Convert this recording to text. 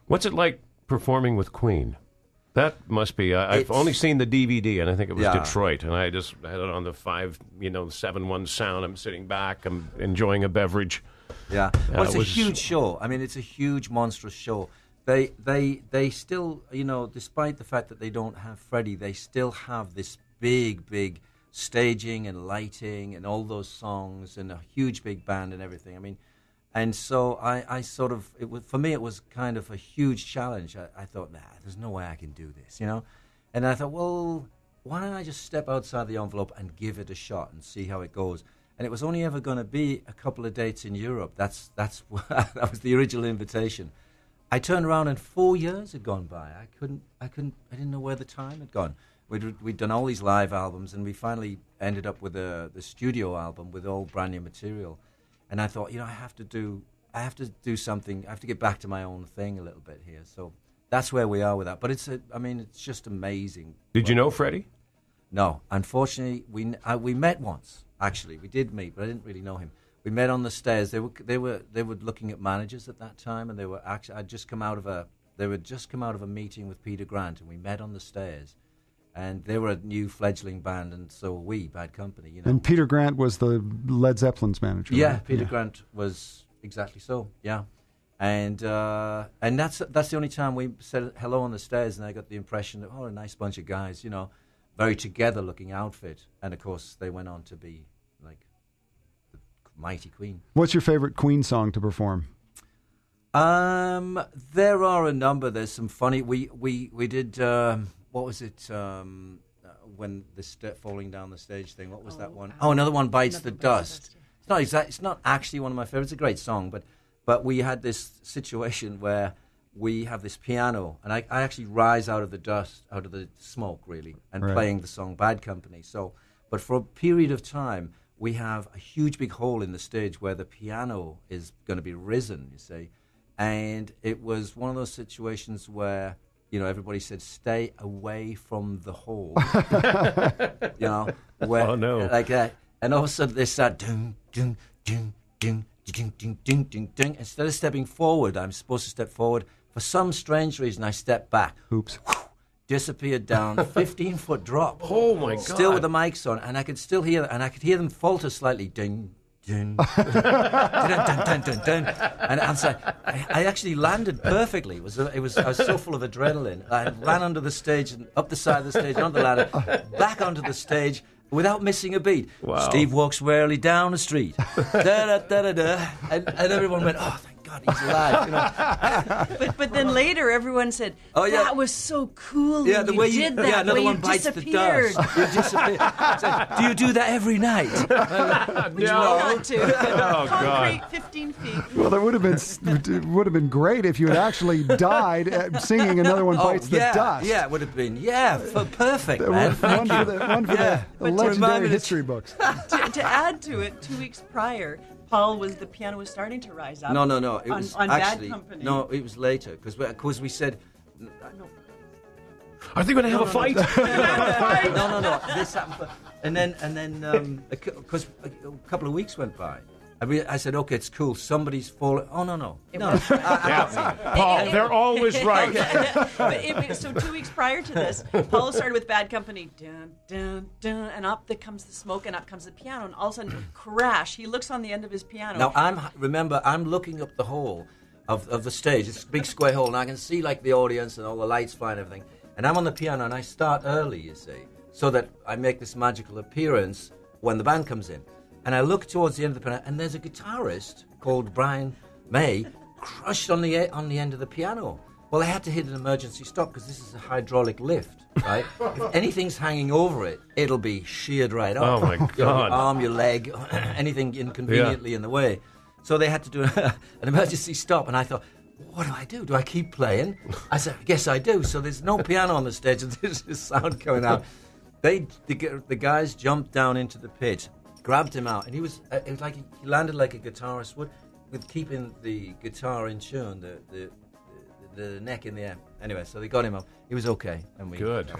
What's it like performing with Queen? That must be. I've only seen the DVD, and I think it was Detroit, and I just had it on the 7.1 sound. I'm sitting back, I'm enjoying a beverage. Yeah, well, it's a huge show. I mean, it's a huge, monstrous show. They still, despite the fact that they don't have Freddie, they still have this big staging and lighting and all those songs and a huge big band and everything. I mean. And so I sort of, for me, it was kind of a huge challenge. I thought, there's no way I can do this, And I thought, well, why don't I just step outside the envelope and give it a shot and see how it goes? And it was only ever going to be a couple of dates in Europe. That was the original invitation. I turned around and 4 years had gone by. I didn't know where the time had gone. We'd done all these live albums, and we finally ended up with the studio album with all brand new material. And I thought, I have to do something. I have to get back to my own thing a little bit here. So that's where we are with that. But it's just amazing. Did you know Freddie? No, unfortunately, we met once. Actually, we did meet, but I didn't really know him. We met on the stairs. They were looking at managers at that time, and they were actually. They had just come out of a meeting with Peter Grant, and we met on the stairs. And they were a new fledgling band, and so were we, Bad Company. And Peter Grant was the Led Zeppelin's manager. Yeah, right? Peter Grant was exactly so. Yeah, and that's the only time we said hello on the stairs, and I got the impression that a nice bunch of guys, very together-looking outfit, and of course they went on to be like the mighty Queen. What's your favorite Queen song to perform? There are a number. There's some funny. We did. What was it when the falling down the stage thing? What was that one? Another one, Bites the Dust. It's not actually one of my favorites. It's a great song, but we had this situation where we have this piano, and I actually rise out of the dust, out of the smoke, really, and playing the song Bad Company. So, but for a period of time, we have a huge big hole in the stage where the piano is going to be risen, you see. And it was one of those situations where everybody said, stay away from the hole. Where, oh, no. Like that. And all of a sudden they start, ding, ding, ding, ding, ding, ding, ding, ding, ding. Instead of stepping forward, I'm supposed to step forward. For some strange reason, I stepped back. Oops. Disappeared down, 15-foot drop. Oh, my God. Still with the mics on, and I could still hear, and I could hear them falter slightly, ding, dun, dun, dun, dun, dun. And I actually landed perfectly. I was so full of adrenaline. I ran under the stage and up the side of the stage, onto the ladder, back onto the stage without missing a beat. Wow. Steve walks warily down the street. And everyone went, oh, thank God he's alive. But then later everyone said, that was so cool. Yeah, the way you did that. Yeah, another one bites the dust. You disappear. So, do you do that every night? We try not to. Oh, Concrete, God. 15 feet. Well, that would have been great if you had actually died singing Another One Bites the Dust. Yeah, it would have been. Yeah, perfect, man. One for the legendary history books. To add to it, 2 weeks prior, Paul the piano was starting to rise up. No. It was on actually, Bad Company. No, it was later because we said. No. Are they going to have a fight? No. This happened, and then because a couple of weeks went by. I said, okay, it's cool. Somebody's fallen. Oh, no. Paul, they're always right. So 2 weeks prior to this, Paul started with Bad Company, dun, dun, dun, and up comes the smoke, and up comes the piano, and all of a sudden, crash. He looks on the end of his piano. Now, I'm looking up the hole of the stage. It's a big square hole, and I can see, like, the audience and all the lights flying and everything. And I'm on the piano, and I start early, you see, so that I make this magical appearance when the band comes in. And I look towards the end of the piano, and there's a guitarist called Brian May crushed on the end of the piano. Well, I had to hit an emergency stop because this is a hydraulic lift, right? If anything's hanging over it, it'll be sheared right off. Oh, my God. Your arm, your leg, anything inconveniently in the way. So they had to do an emergency stop, and I thought, what do? Do I keep playing? I said, I guess I do. So there's no piano on the stage, and there's this sound coming out. The guys jumped down into the pit, grabbed him out, and it was like he landed like a guitarist would, with keeping the guitar in tune, the neck in the air. Anyway, so they got him up. He was okay, and we Good.